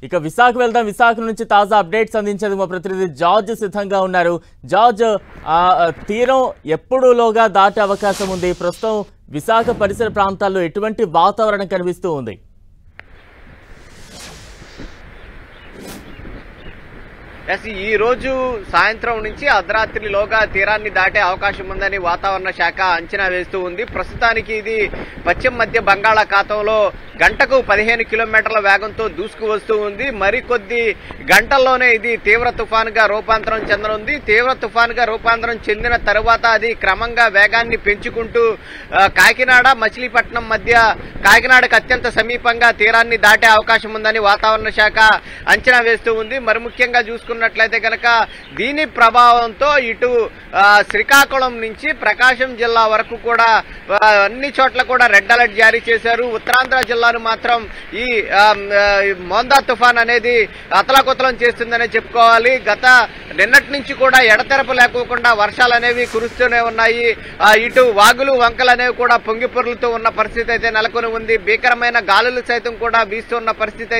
ఇక విశాఖ వెళ్దాం. విశాఖ నుంచి తాజా అప్డేట్స్ అందించేందుకు మా ప్రతినిధి జార్జ్ సిద్ధంగా ఉన్నారు. జార్జ్, తీరం ఎప్పుడులోగా దాటే అవకాశం ఉంది? ప్రస్తుతం విశాఖ పరిసర ప్రాంతాల్లో ఎటువంటి వాతావరణం కనిపిస్తూ ఉంది? ఈ రోజు సాయంత్రం నుంచి అర్ధరాత్రిలోగా తీరాన్ని దాటే అవకాశం ఉందని వాతావరణ శాఖ అంచనా వేస్తూ ఉంది. ప్రస్తుతానికి ఇది పశ్చిమ మధ్య బంగాళాఖాతంలో గంటకు 15 కిలోమీటర్ల వేగంతో దూసుకు వస్తూ ఉంది. మరికొద్ది గంటల్లోనే ఇది తీవ్ర తుఫానుగా రూపాంతరం చెందనుంది. తీవ్ర తుఫానుగా రూపాంతరం చెందిన తరువాత అది క్రమంగా వేగాన్ని పెంచుకుంటూ కాకినాడ మచిలీపట్నం మధ్య కాకినాడకు అత్యంత సమీపంగా తీరాన్ని దాటే అవకాశం ఉందని వాతావరణ శాఖ అంచనా వేస్తూ ఉంది. మరి ముఖ్యంగా చూసుకున్నట్లయితే కనుక దీని ప్రభావంతో ఇటు శ్రీకాకుళం నుంచి ప్రకాశం జిల్లా వరకు కూడా అన్ని చోట్ల కూడా రెడ్ అలర్ట్ జారీ చేశారు. ఉత్తరాంధ్ర జిల్లాను మాత్రం ఈ మోందా తుఫాన్ అనేది అతలాకుతలం చేస్తుందనే చెప్పుకోవాలి. నిన్నటి నుంచి కూడా ఎడతెరపు లేకోకుండా వర్షాలు అనేవి కురుస్తూనే ఉన్నాయి. ఇటు వాగులు వంకలు అనేవి కూడా పొంగి పొర్లుతూ ఉన్న పరిస్థితి అయితే నెలకొని ఉంది. భీకరమైన గాలులు సైతం కూడా వీస్తున్న పరిస్థితి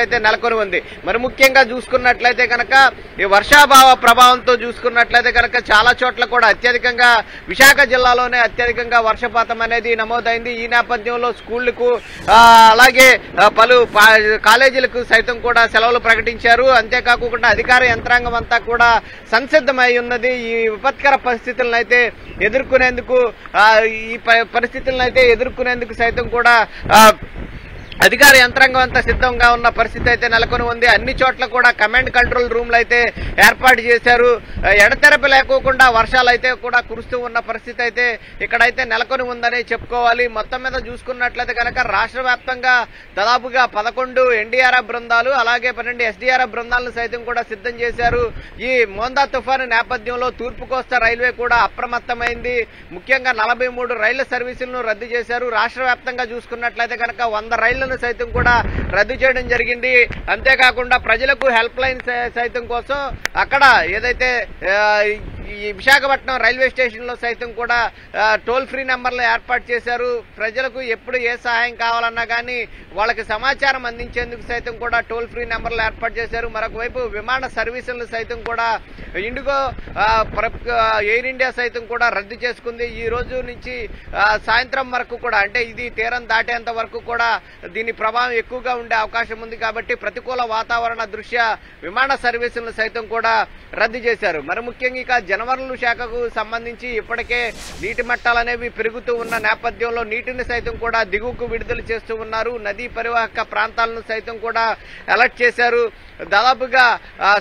అయితే నెలకొని ఉంది. మరి ముఖ్యంగా చూసుకున్నట్లయితే కనుక ఈ వర్షాభావ ప్రభావంతో చూసుకున్నట్లయితే కనుక చాలా చోట్ల కూడా అత్యధికంగా విశాఖ జిల్లాలోనే అత్యధికంగా వర్షపాతం అనేది నమోదైంది. ఈ నేపథ్యంలో స్కూళ్లకు అలాగే పలు కాలేజీలకు సైతం కూడా సెలవులు ప్రకటించారు. అంతేకాకుండా అధికార యంత్రాంగం అంతా కూడా సంసిద్ధమై ఉన్నది. ఈ విపత్కర పరిస్థితులను అయితే ఎదుర్కొనేందుకు సైతం కూడా అధికార యంత్రాంగం అంతా సిద్ధంగా ఉన్న పరిస్థితి అయితే నెలకొని ఉంది. అన్ని చోట్ల కూడా కమాండ్ కంట్రోల్ రూమ్లు అయితే ఏర్పాటు చేశారు. ఎడతెరపి లేకోకుండా వర్షాలు అయితే కూడా కురుస్తూ ఉన్న పరిస్థితి అయితే ఇక్కడైతే నెలకొని ఉందని చెప్పుకోవాలి. మొత్తం మీద చూసుకున్నట్లయితే కనుక రాష్ట్ర వ్యాప్తంగా దాదాపుగా 11 ఎన్డీఆర్ఎఫ్ బృందాలు అలాగే 12 ఎస్డీఆర్ఎఫ్ బృందాలను సైతం కూడా సిద్ధం చేశారు. ఈ మోందా తుఫాను నేపథ్యంలో తూర్పు కోస్తా రైల్వే కూడా అప్రమత్తమైంది. ముఖ్యంగా 43 రైళ్ల సర్వీసులను రద్దు చేశారు. రాష్ట్ర వ్యాప్తంగా చూసుకున్నట్లయితే కనుక 100 రైళ్లను సైతం కూడా రద్దు చేయడం జరిగింది. అంతేకాకుండా ప్రజలకు హెల్ప్ లైన్ సైతం కోసం అక్కడ ఏదైతే ఈ విశాఖపట్నం రైల్వే స్టేషన్ లో సైతం కూడా టోల్ ఫ్రీ నెంబర్లు ఏర్పాటు చేశారు. ప్రజలకు ఎప్పుడు ఏ సహాయం కావాలన్నా కానీ వాళ్ళకి సమాచారం అందించేందుకు సైతం కూడా టోల్ ఫ్రీ నెంబర్లు ఏర్పాటు చేశారు. మరొక వైపు విమాన సర్వీసులను సైతం కూడా ఇండిగో ఎయిర్ ఇండియా సైతం కూడా రద్దు చేసుకుంది. ఈ రోజు నుంచి సాయంత్రం వరకు కూడా అంటే ఇది తీరం దాటేంత వరకు కూడా దీని ప్రభావం ఎక్కువగా ఉండే అవకాశం ఉంది. కాబట్టి ప్రతికూల వాతావరణ దృష్ట్యా విమాన సర్వీసులను సైతం కూడా రద్దు చేశారు. మరి ముఖ్యంగా ఇక జలవనరుల శాఖకు సంబంధించి ఇప్పటికే నీటి మట్టాలు అనేవి పెరుగుతూ ఉన్న నేపథ్యంలో నీటిని సైతం కూడా దిగువకు విడుదల చేస్తూ ఉన్నారు. నదీ పరివాహక ప్రాంతాలను సైతం కూడా అలర్ట్ చేశారు. దాదాపుగా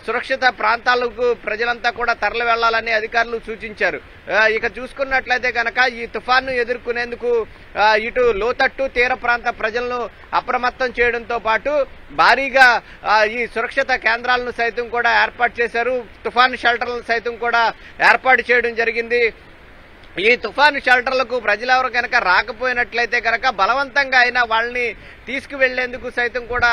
సురక్షిత ప్రాంతాలకు ప్రజలంతా కూడా తరలి వెళ్లాలని అధికారులు సూచించారు. ఇక చూసుకున్నట్లయితే కనుక ఈ తుఫాన్ను ఎదుర్కొనేందుకు ఇటు లోతట్టు తీర ప్రాంత ప్రజలను అప్రమత్తం చేయడంతో పాటు భారీగా ఈ సురక్షిత కేంద్రాలను సైతం కూడా ఏర్పాటు చేశారు. తుఫాను షెల్టర్లను సైతం కూడా ఏర్పాటు చేయడం జరిగింది. ఈ తుఫాను షెల్టర్లకు ప్రజలెవరు కనుక రాకపోయినట్లయితే కనుక బలవంతంగా అయినా వాళ్ళని తీసుకువెళ్లేందుకు సైతం కూడా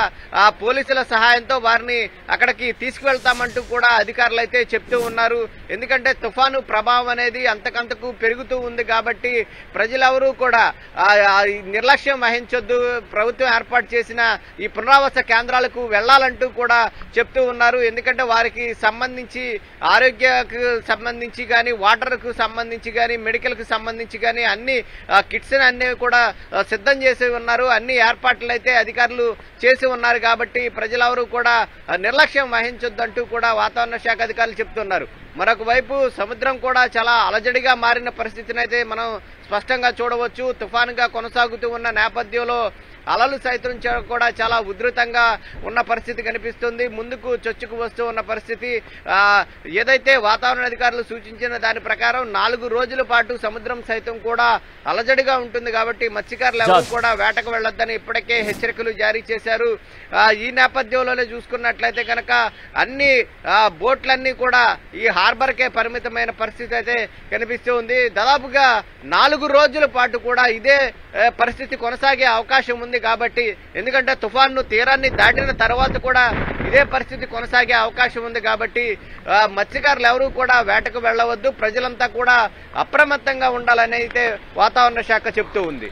పోలీసుల సహాయంతో వారిని అక్కడికి తీసుకువెళ్తామంటూ కూడా అధికారులు అయితే చెప్తూ ఉన్నారు. ఎందుకంటే తుఫాను ప్రభావం అనేది అంతకంతకు పెరుగుతూ ఉంది కాబట్టి ప్రజలెవరూ కూడా నిర్లక్ష్యం వహించొద్దు. ప్రభుత్వం ఏర్పాటు చేసిన ఈ పునరావాస కేంద్రాలకు వెళ్లాలంటూ కూడా చెప్తూ ఉన్నారు. ఎందుకంటే వారికి సంబంధించి ఆరోగ్యకు సంబంధించి కానీ వాటర్కు సంబంధించి కానీ మెడికల్ కు సంబంధించి కానీ అన్ని కిట్స్ అన్ని కూడా సిద్ధం చేసి ఉన్నారు. అన్ని ఏర్పాట్లు అయితే అధికారులు చేసి ఉన్నారు. కాబట్టి ప్రజలెవరూ కూడా నిర్లక్ష్యం వహించొద్దంటూ కూడా వాతావరణ శాఖ అధికారులు చెప్తున్నారు. మరొక వైపు సముద్రం కూడా చాలా అలజడిగా మారిన పరిస్థితిని అయితే మనం స్పష్టంగా చూడవచ్చు. తుఫానుగా కొనసాగుతూ ఉన్న నేపథ్యంలో అలలు సైతం కూడా చాలా ఉధృతంగా ఉన్న పరిస్థితి కనిపిస్తుంది. ముందుకు చొచ్చుకు వస్తూ ఉన్న పరిస్థితి. ఏదైతే వాతావరణ అధికారులు సూచించిన దాని ప్రకారం 4 రోజుల పాటు సముద్రం సైతం కూడా అలజడిగా ఉంటుంది. కాబట్టి మత్స్యకారులు ఎవరు కూడా వేటకు వెళ్లొద్దని ఇప్పటికే హెచ్చరికలు జారీ చేశారు. ఈ నేపథ్యంలోనే చూసుకున్నట్లయితే కనుక అన్ని బోట్లన్నీ కూడా ఈ హార్బర్ కే పరిమితమైన పరిస్థితి అయితే కనిపిస్తూ ఉంది. దాదాపుగా 4 రోజుల పాటు కూడా ఇదే పరిస్థితి కొనసాగే అవకాశం ఉంది. కాబట్టి ఎందుకంటే తుఫాను తీరాన్ని దాటిన తర్వాత కూడా ఇదే పరిస్థితి కొనసాగే అవకాశం ఉంది. కాబట్టి మత్స్యకారులు ఎవరూ కూడా వేటకు వెళ్లవద్దు, ప్రజలంతా కూడా అప్రమత్తంగా ఉండాలని అయితే వాతావరణ శాఖ చెప్తూ ఉంది.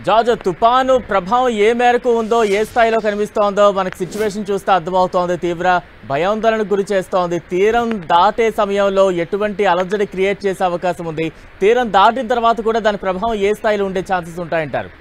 జార్జ్, తుపాను ప్రభావం ఏ మేరకు ఉందో, ఏ స్థాయిలో కనిపిస్తోందో మనకు సిచ్యువేషన్ చూస్తే అర్థమవుతోంది. తీవ్ర భయాందోళనకు గురి చేస్తోంది. తీరం దాటే సమయంలో ఎటువంటి అలజడి క్రియేట్ చేసే అవకాశం ఉంది? తీరం దాటిన తర్వాత కూడా దాని ప్రభావం ఏ స్థాయిలో ఉండే ఛాన్సెస్ ఉంటాయంటారు?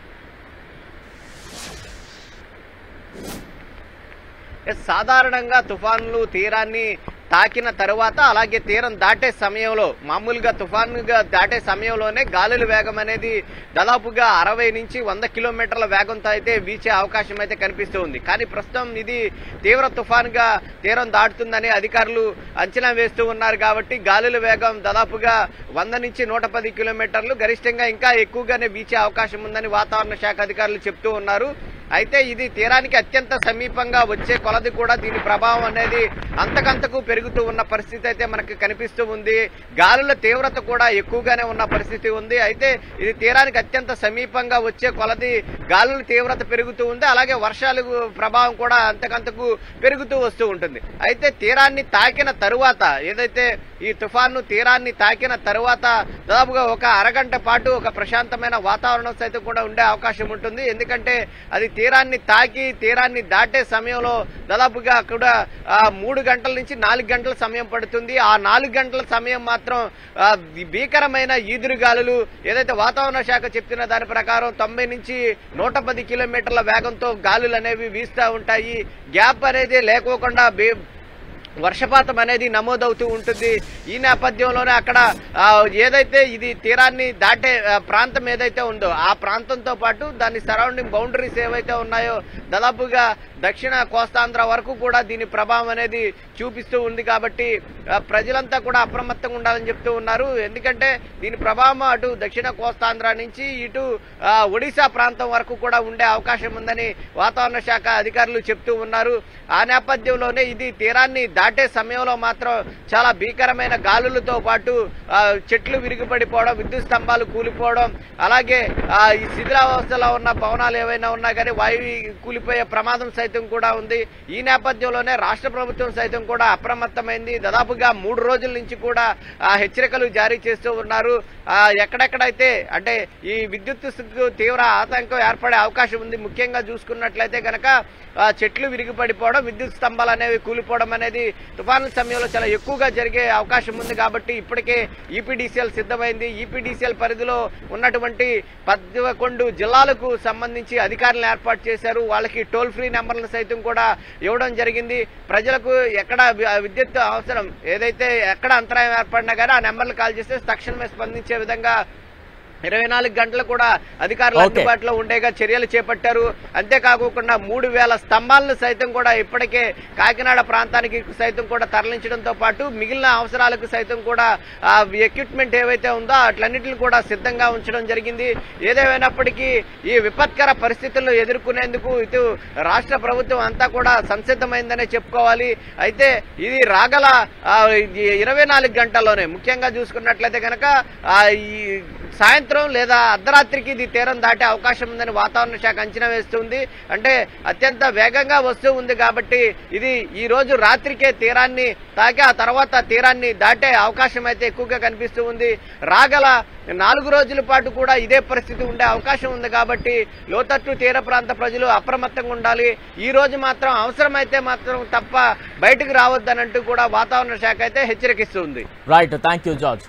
సాధారణంగా తుఫాన్లు తీరాన్ని తాకిన తరువాత అలాగే తీరం దాటే సమయంలో మామూలుగా తుఫానుగా దాటే సమయంలోనే గాలుల వేగం అనేది దాదాపుగా 60 నుంచి 100 కిలోమీటర్ల వేగంతో అయితే వీచే అవకాశం అయితే కనిపిస్తూ ఉంది. కానీ ప్రస్తుతం ఇది తీవ్ర తుఫానుగా తీరం దాటుతుందని అధికారులు అంచనా వేస్తూ ఉన్నారు. కాబట్టి గాలుల వేగం దాదాపుగా 100 నుంచి 110 కిలోమీటర్లు, గరిష్టంగా ఇంకా ఎక్కువగానే వీచే అవకాశం ఉందని వాతావరణ శాఖ అధికారులు చెప్తూ ఉన్నారు. అయితే ఇది తీరానికి అత్యంత సమీపంగా వచ్చే కొలది కూడా దీని ప్రభావం అనేది అంతకంతకు పెరుగుతూ ఉన్న పరిస్థితి అయితే మనకు కనిపిస్తూ ఉంది. గాలుల తీవ్రత కూడా ఎక్కువగానే ఉన్న పరిస్థితి ఉంది. అయితే ఇది తీరానికి అత్యంత సమీపంగా వచ్చే కొలది గాలుల తీవ్రత పెరుగుతూ ఉంది. అలాగే వర్షాలు ప్రభావం కూడా అంతకంతకు పెరుగుతూ వస్తూ ఉంటుంది. అయితే తీరాన్ని తాకిన తరువాత ఏదైతే ఈ తుఫాను తీరాన్ని తాకిన తరువాత దాదాపుగా ఒక అరగంట పాటు ఒక ప్రశాంతమైన వాతావరణం సైతం కూడా ఉండే అవకాశం ఉంటుంది. ఎందుకంటే అది తీరాన్ని తాకి తీరాన్ని దాటే సమయంలో దాదాపుగా కూడా 3 గంటల నుంచి 4 గంటల సమయం పడుతుంది. ఆ 4 గంటల సమయం మాత్రం భీకరమైన ఈదురుగాలులు, ఏదైతే వాతావరణ శాఖ చెప్తున్న దాని ప్రకారం 90 నుంచి 110 కిలోమీటర్ల వేగంతో గాలులు అనేవి వీస్తూ ఉంటాయి. గ్యాప్ అనేది లేకోకుండా వర్షపాతం అనేది నమోదవుతూ ఉంటుంది. ఈ నేపథ్యంలోనే అక్కడ ఏదైతే ఇది తీరాన్ని దాటే ప్రాంతం ఏదైతే ఉందో ఆ ప్రాంతంతో పాటు దాని సరౌండింగ్ బౌండరీస్ ఏవైతే ఉన్నాయో దాదాపుగా దక్షిణ కోస్తాంధ్ర వరకు కూడా దీని ప్రభావం అనేది చూపిస్తూ ఉంది. కాబట్టి ప్రజలంతా కూడా అప్రమత్తంగా ఉండాలని చెప్తూ ఉన్నారు. ఎందుకంటే దీని ప్రభావం అటు దక్షిణ కోస్తాంధ్ర నుంచి ఇటు ఒడిశా ప్రాంతం వరకు కూడా ఉండే అవకాశం ఉందని వాతావరణ శాఖ అధికారులు చెప్తూ ఉన్నారు. ఆ నేపథ్యంలోనే ఇది తీరాన్ని దాటే సమయంలో మాత్రం చాలా భీకరమైన గాలులతో పాటు చెట్లు విరిగిపడిపోవడం, విద్యుత్ స్తంభాలు కూలిపోవడం, అలాగే ఈ శిథిలావస్థలో ఉన్న భవనాలు ఏవైనా ఉన్నా కానీ వాయువు కూలిపోయే ప్రమాదం సైతం కూడా ఉంది. ఈ నేపథ్యంలోనే రాష్ట్ర ప్రభుత్వం సైతం కూడా అప్రమత్తమైంది. దాదాపుగా 3 రోజుల నుంచి కూడా హెచ్చరికలు జారీ చేస్తూ ఉన్నారు. ఎక్కడెక్కడైతే అంటే ఈ విద్యుత్ తీవ్ర ఆతంకం ఏర్పడే అవకాశం ఉంది. ముఖ్యంగా చూసుకున్నట్లయితే కనుక చెట్లు విరిగిపడిపోవడం, విద్యుత్ స్తంభాలు అనేవి కూలిపోవడం అనేది తుఫాను సమయంలో చాలా ఎక్కువగా జరిగే అవకాశం ఉంది. కాబట్టి ఇప్పటికే ఈపీడీసీఎల్ సిద్ధమైంది. ఈపీడీసీఎల్ పరిధిలో ఉన్నటువంటి 11 జిల్లాలకు సంబంధించి అధికారులను ఏర్పాటు చేశారు. వాళ్ళకి టోల్ ఫ్రీ నెంబర్లను సైతం కూడా ఇవ్వడం జరిగింది. ప్రజలకు ఎక్కడ విద్యుత్ అవసరం ఏదైతే ఎక్కడ అంతరాయం ఏర్పడినా కానీ ఆ నెంబర్లు కాల్ చేస్తే తక్షణమే స్పందించే విధంగా 24 గంటలు కూడా అధికారులు అందుబాటులో ఉండేగా చర్యలు చేపట్టారు. అంతేకాకుండా 3000 స్తంభాలను సైతం కూడా ఇప్పటికే కాకినాడ ప్రాంతానికి సైతం కూడా తరలించడంతో పాటు మిగిలిన అవసరాలకు సైతం కూడా ఎక్విప్మెంట్ ఏవైతే ఉందో అట్లన్నింటిని కూడా సిద్ధంగా ఉంచడం జరిగింది. ఏదేమైనప్పటికీ ఈ విపత్కర పరిస్థితులను ఎదుర్కొనేందుకు ఇటు రాష్ట్ర ప్రభుత్వం అంతా కూడా సంసిద్ధమైందనే చెప్పుకోవాలి. అయితే ఇది రాగల 24 గంటల్లోనే ముఖ్యంగా చూసుకున్నట్లయితే కనుక ఈ సాయంత్రం లేదా అర్ధరాత్రికి ఇది తీరం దాటే అవకాశం ఉందని వాతావరణ శాఖ అంచనా వేస్తుంది. అంటే అత్యంత వేగంగా వస్తూ ఉంది కాబట్టి ఇది ఈ రోజు రాత్రికే తీరాన్ని తాకి ఆ తర్వాత తీరాన్ని దాటే అవకాశం అయితే ఎక్కువగా కనిపిస్తూ ఉంది. రాగల 4 రోజుల పాటు కూడా ఇదే పరిస్థితి ఉండే అవకాశం ఉంది. కాబట్టి లోతట్టు తీర ప్రాంత ప్రజలు అప్రమత్తంగా ఉండాలి. ఈ రోజు మాత్రం అవసరమైతే మాత్రం తప్ప బయటకు రావద్దనంటూ కూడా వాతావరణ శాఖ అయితే హెచ్చరికిస్తుంది. Right, thank you George.